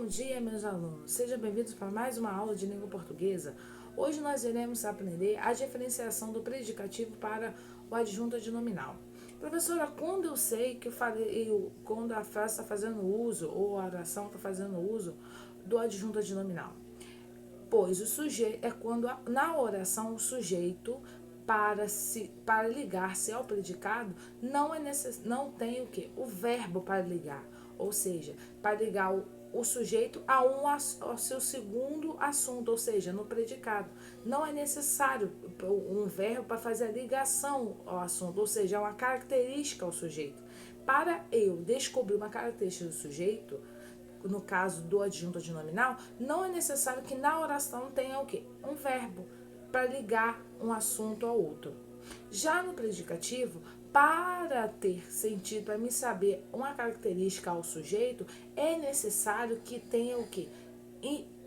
Bom dia, meus alunos. Sejam bem-vindos para mais uma aula de língua portuguesa. Hoje nós iremos aprender a diferenciação do predicativo para o adjunto adnominal. Professora, quando eu sei que quando a frase está fazendo uso ou a oração está fazendo uso do adjunto adnominal? Pois o sujeito é quando na oração o sujeito para ligar-se ao predicado não tem o que? O verbo para ligar, ou seja, para ligar o sujeito ao seu segundo assunto, ou seja, no predicado. Não é necessário um verbo para fazer a ligação ao assunto, ou seja, é uma característica ao sujeito. Para eu descobrir uma característica do sujeito, no caso do adjunto adnominal, não é necessário que na oração tenha o quê? Um verbo para ligar um assunto ao outro. Já no predicativo, para ter sentido, para me saber uma característica ao sujeito, é necessário que tenha o quê?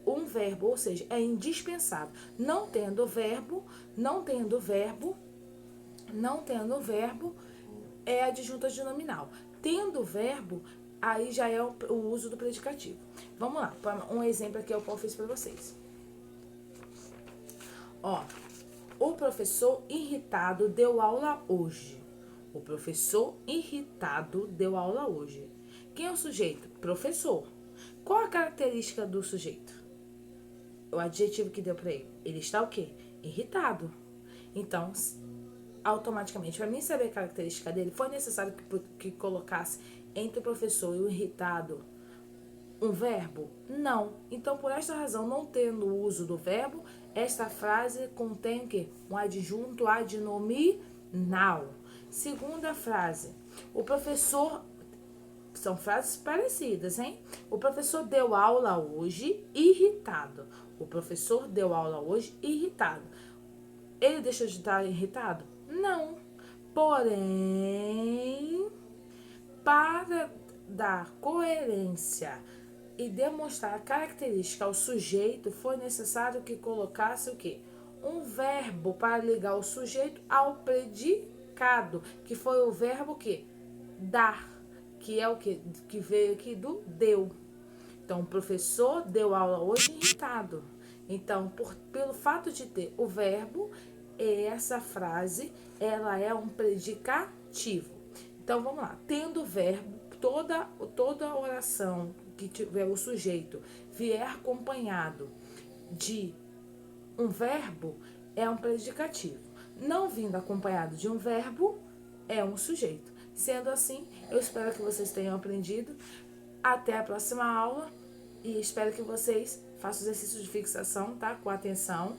Um verbo, ou seja, é indispensável. Não tendo verbo, é adjunto adnominal. Tendo verbo, aí já é o uso do predicativo. Vamos lá, um exemplo aqui é o que eu fiz para vocês. Ó, o professor irritado deu aula hoje. O professor irritado deu aula hoje. Quem é o sujeito? Professor. Qual a característica do sujeito? O adjetivo que deu para ele. Ele está o quê? Irritado. Então, automaticamente, para mim saber a característica dele, foi necessário que colocasse entre o professor e o irritado um verbo? Não. Então, por esta razão, não tendo o uso do verbo, esta frase contém o quê? Um adjunto adnominal. Segunda frase. O professor... São frases parecidas, hein? O professor deu aula hoje irritado. O professor deu aula hoje irritado. Ele deixou de estar irritado? Não. Porém, para dar coerência e demonstrar a característica ao sujeito, foi necessário que colocasse o quê? Um verbo para ligar o sujeito ao predicado, que foi o verbo que? Dar, que é o que veio aqui do deu. Então, o professor deu aula hoje irritado. Então, pelo fato de ter o verbo, essa frase, ela é um predicativo. Então, vamos lá. Tendo o verbo, toda oração que tiver o sujeito vier acompanhado de um verbo, é um predicativo. Não vindo acompanhado de um verbo, é um sujeito. Sendo assim, eu espero que vocês tenham aprendido. Até a próxima aula e espero que vocês façam o exercício de fixação, tá? Com atenção.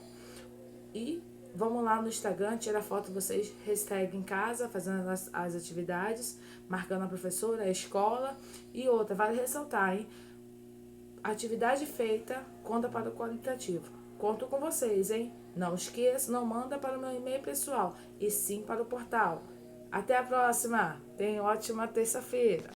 E vamos lá no Instagram, tira foto de vocês, hashtag em casa, fazendo as atividades, marcando a professora, a escola. E outra, vale ressaltar, hein? Atividade feita, conta para o qualitativo. Conto com vocês, hein? Não esqueça, não manda para o meu e-mail pessoal, e sim para o portal. Até a próxima. Tenha ótima terça-feira.